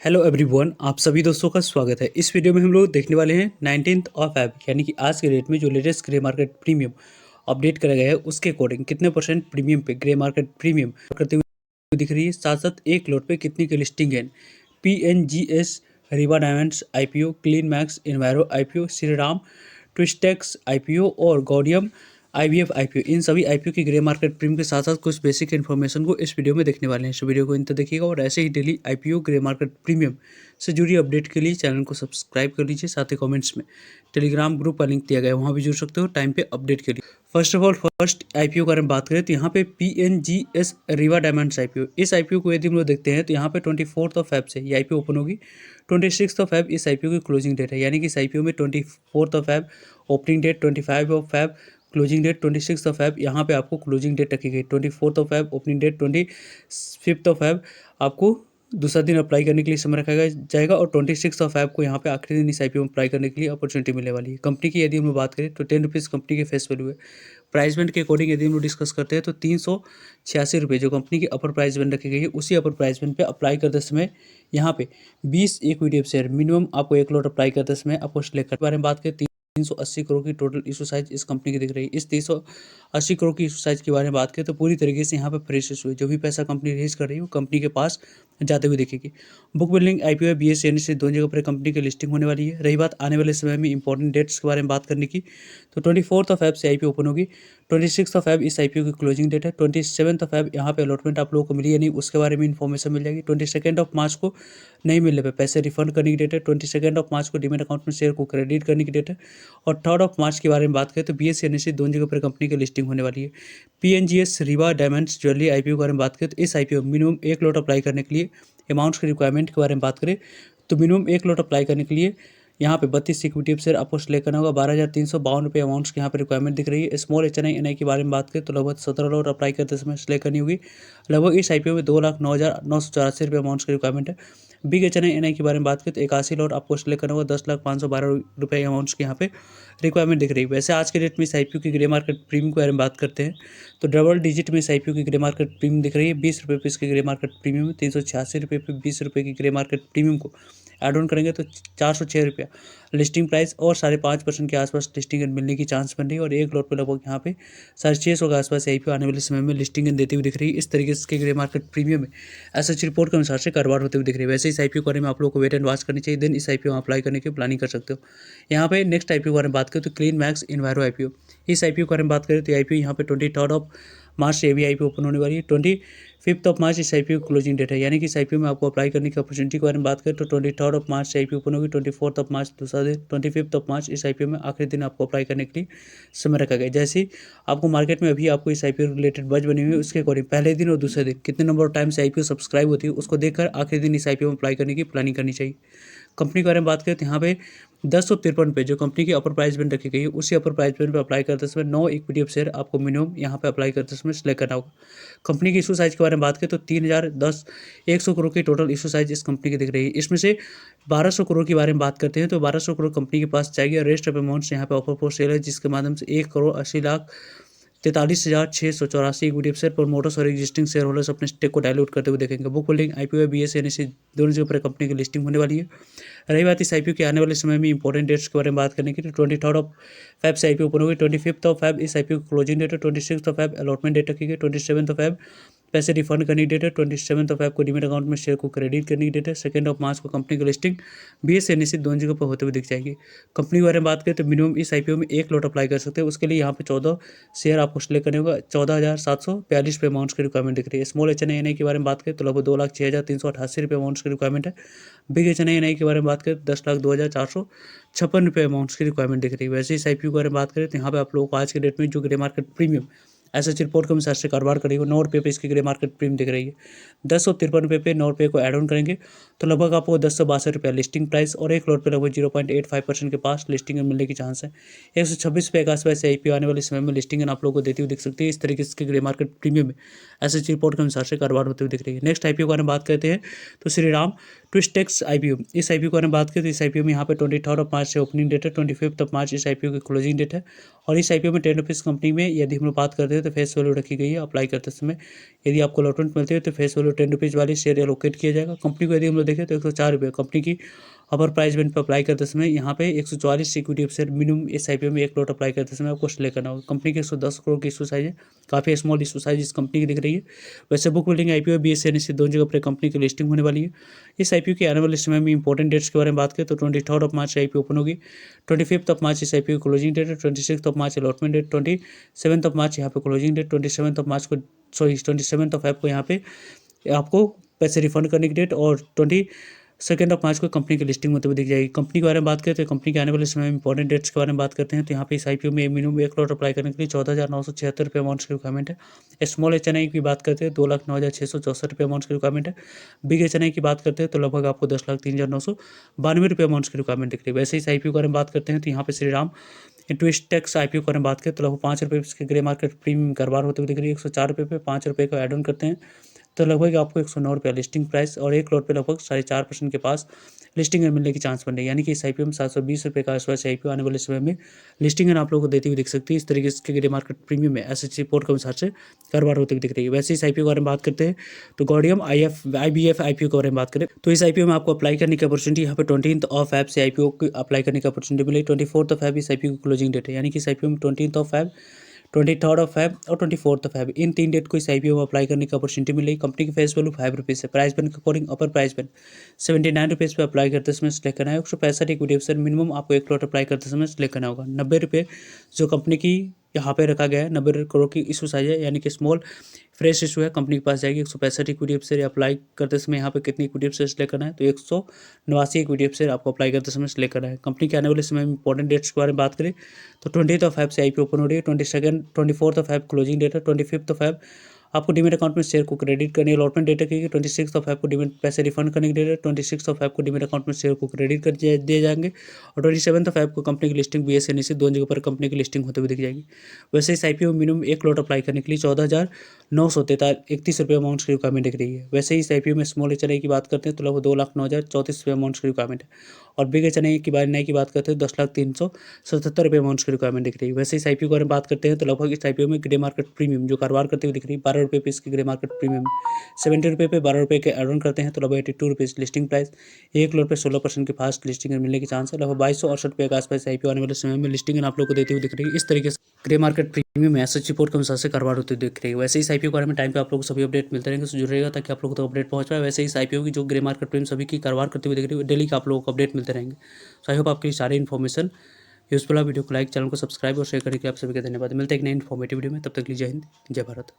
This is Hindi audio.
हेलो एवरीवन, आप सभी दोस्तों का स्वागत है। इस वीडियो में हम लोग देखने वाले हैं 19th ऑफ Feb यानी कि आज के डेट में जो latest grey market premium update करा गया है उसके अकॉर्डिंग कितने परसेंट प्रीमियम पे ग्रे मार्केट प्रीमियम करते हुए दिख रही है। साथ साथ एक लोट पे कितनी की लिस्टिंग है। PNGS, Riva diamonds IPO, clean max enviro IPO, Shriram Twistex IPO और गॉडियम IVF IPO, इन सभी IPO की ग्रे मार्केट प्रीमियम के साथ साथ कुछ बेसिक इन्फॉर्मेशन को इस वीडियो में देखने वाले हैं। इस वीडियो को इन तक देखिएगा और ऐसे ही daily IPO grey market premium से जुड़ी अपडेट के लिए चैनल को सब्सक्राइब कर लीजिए। साथ ही कमेंट्स में टेलीग्राम ग्रुप का लिंक दिया गया है, वहाँ भी जुड़ सकते हो टाइम पे अपडेट के लिए। First of all first IPO का हम बात करें तो यहाँ पे PNGS रीवा डायमंड्स IPO, इस IPO को यदि हम लोग देखते हैं तो यहाँ पे 24 Feb से ये IPO ओपन होगी। 26 Feb इस IPO की क्लोजिंग डेट है, यानी कि इस IPO में 24 Feb opening date, 25 Feb closing date, 26 Feb यहाँ पे आपको क्लोजिंग डेट रखी गई। 24 Feb ओपनिंग डेट, 25 Feb आपको दूसरा दिन अप्लाई करने के लिए समय रखा जाएगा और 26 Feb को यहाँ पे आखिरी दिन इस IPO में अप्लाई करने के लिए अपॉर्चुनिटी मिलने वाली है। कंपनी की यदि हम बात करें तो 10 रुपीज़ कंपनी के फेस वैल्यू है। प्राइस बैंड के अकॉर्डिंग यदि हम लोग डिस्कस करते हैं तो 386 रुपये जो कंपनी की अपर प्राइस बैंड रखी गई है, उसी अपर प्राइस बैंड पे अप्लाई करते समय यहाँ पे 20 इक्विटी शेयर मिनिमम आपको एक लॉट अप्लाई करते समय आपको सिलेक्ट कर। बारे में बात करें 380 करोड़ की टोटल इशू साइज इस कंपनी की दिख रही है। इस 380 करोड़ की इशू साइज के बारे में बात करें तो पूरी तरीके से यहाँ पे फ्रेश इशू है। जो भी पैसा कंपनी रेज कर रही है वो कंपनी के पास जाते हुए दिखेगी। बुक बिल्डिंग IPO है, BSE NSE दोनों जगह पर कंपनी की लिस्टिंग होने वाली है। रही बात आने वाले समय में इंपॉर्टेंट डेट्स के बारे में बात करने की तो 24 Feb से IPO ओपन होगी। 26 Feb इस IPO की क्लोजिंग डेट है। 27 Feb यहाँ पे अलॉटमेंट आप लोगों को मिली या नहीं उसके बारे में इन्फॉर्मेशन मिल जाएगी। 22 मार्च को नहीं मिलने पर पैसे रिफंड करने की डेट है। 22 मार्च को डीमेट अकाउंट में शेयर को क्रेडिट करने की डेट है। और 3 मार्च के बारे में बात करें तो BSE NSE दोनों जगह पर कंपनी की लिस्टिंग होने वाली है। PNGS Riva diamonds jewellery IPO के बारे में बात करें तो इस IPO मिनिमम एक लॉट अप्लाई करने के लिए अमाउंट्स की रिक्वायरमेंट के बारे में बात करें तो मिनिमम एक लॉट अप्लाई करने के लिए यहाँ पे 32 इक्विटी शेयर आपको सेलेक्ट करना होगा। 12,352 रुपये अमाउंट्स की यहाँ पे रिक्वायरमेंट दिख रही है। स्मॉल HNI NI के बारे में बात करें तो लगभग 17 लॉट अप्लाई करते समय सेलेक्ट करनी होगी। लगभग इस IPO में 2,09,984 रुपये अमाउंट्स की रिक्वायरमेंट है। बिग HNI NI के बारे में बात करें तो 81 लॉट आपको सेलेक्ट करना होगा। 10,512 रुपये अमाउंट्स की यहाँ पे रिक्वायरमेंट दिख रही है। वैसे आज के डेट में इस IPO की ग्रे मार्केट प्रीमियम के बारे में बात करते हैं तो डबल डिजिट में इस IPO की ग्रे मार्केट प्रीमियम दिख रही है। 20 रुपये पे इसकी ग्रे मार्केट प्रीमियम है। 386 रुपये पे 20 रुपये की ग्रे मार्केट प्रीमियम को ऐड ऑन करेंगे तो 406 रुपया लिस्टिंग प्राइस और 5.5% के आसपास लिस्टिंग मिलने की चांस बन रही है। और एक लॉट पे लगभग यहाँ पे 650 के आसपास IPO आने वाले समय में लिस्टिंग देती हुई दिख रही है। इस तरीके से ग्रे मार्केट प्रीमियम में एसएच रिपोर्ट के अनुसार से कारोबार होते हुए दिख रही है। वैसे इस IPO के बारे में आप लोगों को वेट एंड वॉच करनी चाहिए, देन इस IPO में अप्लाई करने की प्लानिंग कर सकते हो। यहाँ पे नेक्स्ट IPO के बारे में बात करें तो क्लीन मैक्स इन्वायरो IPO, इस IPO के बारे में बात करें तो IPO यहाँ पे 23 मार्च से भी IPO ओपन होने वाली है। 25 मार्च इस IPO क्लोजिंग डेट है, यानी कि इस IPO में आपको अप्लाई करने की अपॉर्चुनिटी के बारे में बात करें तो 23 मार्च से IPO ओपन होगी। 24 मार्च दूसरा दिन, 25 मार्च इस IPO में आखिरी दिन आपको अप्लाई करने के लिए समय रखा गया। जैसे ही आपको मार्केट में अभी आपको इस IPO रिलेटेड बज बनी हुई है उसके अकॉर्डिंग पहले दिन और दूसरे दिन कितने नंबर ऑफ टाइम से IPO सब्सक्राइब होती है उसको देखकर आखिरी दिन इस IPO में अप्लाई करने की प्लानिंग करनी चाहिए। कंपनी के बारे में बात करें तो यहाँ पे 1053 पे जो कंपनी की अपर प्राइस बैंड रखी गई है उसी अपर प्राइस बैंड पे अप्लाई करते समय 9 इक्विटी शेयर आपको मिनिमम यहाँ पे अप्लाई करते समय सिलेक्ट करना होगा। कंपनी की इशू साइज के बारे में बात करें तो 100 करोड़ की टोटल इशू साइज इस कंपनी की दिख रही है। इसमें से 1200 करोड़ के बारे में बात करते हैं तो 1200 करोड़ कंपनी के पास चाहिए। रेस्ट ऑफ अमाउंट्स यहाँ पे ऑफर फॉर सेल है जिसके माध्यम से 1,80,43,684 इक्विटी शेयर प्रमोटर्स और एग्जिस्टिंग शेयर होल्डर्स अपने स्टेक को डायलूट करते हुए देखेंगे। बुक होल्डिंग IPO है, BSE NSE दोनों जगह पर कंपनी की लिस्टिंग होने वाली है। रही बात इस IPO के आने वाले समय में इंपॉर्टेंट डेट्स के बारे में बात करने की तो 23 Feb से IPO ओपन होगी। 25 Feb इस IPO की क्लोजिंग डेट है। 26 Feb अलॉटमेंट डेट रखी गई। 27 Feb पैसे रिफंड करने की डेट है। 27 Feb को डीमेट अकाउंट में शेयर को क्रेडिट करने की डेट है। 2 मार्च को कंपनी की लिस्टिंग BSE NSE दोनों जगह पर होते हुए दिख जाएगी। कंपनी के बारे में बात करें तो मिनिमम इस IPO में एक लॉट अप्लाई कर सकते हैं। उसके लिए यहाँ पे 14 शेयर आपको सिलेक्ट करने होगा। 14,742 रुपये अमाउंट्स की रिक्वायरमेंट दिख रही है। स्मॉल HNI NI के बारे में बात करें तो लगभग 2,06,388 रुपये अमाउंट्स की रिक्वायरमेंट है। बिग HNI NI के बारे में बात करें तो 10,02,456 रुपये अमाउंट्स की रिक्वायरमेंट दिख रही है। वैसे इस IPO के बारे में बात करें तो यहाँ पे आप लोगों को आज के डेट में जो grey market premium SH report के अनुसार से कारोबार करेगी 9 रुपये पे इसकी ग्रे मार्केट प्रीमियम दिख रही है। 1053 पे 9 रुपये को ऐड ऑन करेंगे तो लगभग आपको 10,62 रुपये लिस्टिंग प्राइस और एक लॉट पे लगभग 0.85% के पास लिस्टिंग मिलने की चांस है। 126 रुपये के आसपास से IPO आने वाले समय में लिस्टिंग आप लोगों को देती हुई दिख सकती है। इस तरीके से ग्रे मार्केट प्रीमियम में एसएच रिपोर्ट के अनुसार से कारोबार होते हुए दिख रही है। नेक्स्ट IPO के बारे में बात करते हैं तो श्रीराम ट्विस्टेक्स आईपीओ, इस आईपीओ के बारे में बात करें तो इस आईपीओ में यहाँ पे 23 मार्च से ओपनिंग डेट है, 25 मार्च इस आईपीओ की क्लोजिंग डेट है। और इस आईपीओ में 10 रुपीज़ कंपनी में यदि हम लोग बात करते हैं तो फेस वैल्यू रखी गई है। अप्लाई करते समय यदि आपको अलॉटमेंट मिलती है तो फेस वैल्यू 10 रुपीज़ वाली शेयर एलोकेट किया जाएगा। कंपनी को यदि हम लोग देखें तो 104 रुपये कंपनी की अपर प्राइस बैंड पर अप्लाई करते समय यहाँ पे 144 इक्विटी शेयर मिनिमम इस आईपीओ में एक लॉट अप्लाई करते समय आपको सिलेक्ट करना होगा। कंपनी की 110 करोड़ की इशू साइज है, काफ़ी स्मॉल इशू साइज इस कंपनी की दिख रही है। वैसे book building IPO BSE NSE दोनों जगह पर कंपनी की लिस्टिंग होने वाली है। इस आईपीओ की आने वाले समय में इंपॉर्टेंट डेट्स के बारे में बात करें तो 23 मार्च आईपीओ ओपन होगी, 25 मार्च इस आईपीओ क्लोजिंग डेट है, 26 मार्च अलॉटमेंट डेट, 27 मार्च यहाँ पे क्लोजिंग डेट, 27 मार्च को 27 को यहाँ पे आपको पैसे रिफंड करने की डेट और 22 मार्च को कंपनी की लिस्टिंग होते हुए दिख जाएगी। कंपनी के बारे में बात करते हैं, कंपनी के आने वाले समय में इंपॉर्टेंट डेट्स के बारे में बात करते हैं तो यहाँ पे इस आईपीओ में मिनिमम एक लॉट अप्लाई करने के लिए 14,976 अमाउंट की रिक्वायरमेंट है। स्मॉल HNI की बात करते हैं 2,09,664 अमाउंट की रिक्वायरमेंट है। बिग HNI की बात करते हैं तो लगभग आपको 10,03,992 अमाउंट की रिक्वायरमेंट दिख रही है। वैसे इस आईपीओ के बारे में बात करते हैं तो यहाँ पे श्रीराम ट्विस्टेक्स आईपीओ के बारे में बात करें तो लगभग 5 रुपये इसके ग्रे मार्केट प्रीमियम कारोबार होते हुए दिख रही है। 104 रुपये पे 5 रुपये का एड ऑन करते हैं तो लगभग आपको 109 रुपये लिस्टिंग प्राइस और एक लॉट पे लगभग 4.5% के पास लिस्टिंग मिलने की चांस बन रही है। यानी कि इस आईपीओ में 720 रुपये का आसपास आईपीओ आने वाले समय में लिस्टिंग आप लोगों को देती हुई दिख सकती है। इस तरीके से ग्रे मार्केट प्रीमियम में एसएचसी रिपोर्ट के अनुसार से कारोबार होती हुई दिख रही है। वैसे इस आईपीओ के बारे में बात करते हैं तो गॉडियम IBF आईपीओ के बारे में बात करें तो इस आईपीओ में आपको अप्लाई करने की अपॉर्चुनिटी यहाँ पे 20 Feb से आईपीओ को अप्लाई करने की अपॉर्चुनिटी मिली। 24 Feb इस आईपीओ की क्लोजिंग डेट है, यानी कि इस आईपीओ में 20 Feb 23 Feb और 24 Feb इन 3 डेट को इस आईपीओ में अप्लाई करने की अपॉर्चुनिटी मिली। कंपनी की फेस वैल्यू 5 रुपीज़ है। प्राइस बैंड के अकॉर्डिंग अपर प्राइस बैंड 79 रुपीज़ पे अप्लाई करते समय सिलेक्ट करना है। 165 इक्विटी ऑप्शन मिनिमम आपको एक लॉट अप्लाई करते समय सिलेक्ट करना होगा। 90 रुपये जो कंपनी की यहाँ पे रखा गया है, 90 करोड़ की इशू साइज है, यानी कि स्मॉल फ्रेश इशू है। कंपनी के पास जाएगी 165 इक्विटी ऑप्शन अप्लाई करते समय यहाँ पे कितनी इक्विटी ऑप्शन सिलेक्ट करना है तो 189 इक्विटी ऑप्शन आपको अप्लाई करते समय सिलेक्ट करना है। कंपनी के आने वाले समय में इंपॉर्टेंट डेट्स के बारे में बात करें तो 20 Feb से आईपीओ ओपन हो रही है, 24 Feb क्लोजिंग डेट है, 25 Feb आपको डीमेट अकाउंट में शेयर को क्रेडिट करने अलॉटमेंट डेट रखेगी, 26 Feb को डीमेट पैसे रिफंड करने की डेट है, 26 Feb को डीमेट अकाउंट में शेयर को क्रेडिट कर दिए जाएंगे और 27 Feb को कंपनी की लिस्टिंग BSE NSE दोनों जगह पर कंपनी की लिस्टिंग होते हुए दिख जाएगी। वैसे इस आईपीओ में मिनिमम एक लॉट अप्लाई करने के लिए 14,931 रुपये अमाउंट की रिक्वायरमेंट दिख रही है। वैसे इस आईपीओ में स्मॉल HNI की बात करते हैं तो लगभग 2,09,034 रुपये अमाउंट की रिक्वायरमेंट है और बिग HNI की बात करते हैं 10,377 रुपये अमाउंट की रिक्वायरमेंट दिख रही है। वैसे इस आईपीओ के बारे में बात करते हैं तो लगभग इस आईपीओ में ग्रे मार्केट प्रीमियम जो कारोबार करते हुए दिख रही है 12 रुपये पे इसकी ग्रे मार्केट प्रीमियम 70 रुपये पे 12 रुपये के एड ऑन करते हैं तो लगभग 82 रुपीज़ लिस्टिंग प्राइस, एक लॉट पे 16% के फास्ट लिस्टिंग मिलने की चांस है। लगभग 2268 रुपये के आसपास आईपीओ आने वाले समय में लिस्टिंग आप लोग को देती हुई दिख रही है। इस तरीके से ग्रे मार्केट प्रीमियम में एसएच रिपोर्ट के अनुसार से कारोबार होते दिख रही है। वैसे इस आईपीओ के बारे में टाइम पे आप लोग को सभी अपडेट मिलते रहेंगे, तो जुड़ रहेगा ताकि आप लोग को तो अपडेट पहुंच पाए। वैसे इस आईपीओ की जो ग्रे मार्केट प्रीमियम सभी की कारोबार करते हुए दिख रही है, डेली का आप लोगों को अपडेट मिलते रहेंगे। सो आई होप आपकी सारी इन्फॉर्मेशन यूजफुल है। वीडियो को लाइक, चैनल को सब्सक्राइब और शेयर करके आप सभी का धन्यवाद। मिलते हैं एक नई इन्फॉर्मेटिव वीडियो में, तब तक के लिए जय हिंद, जय भारत।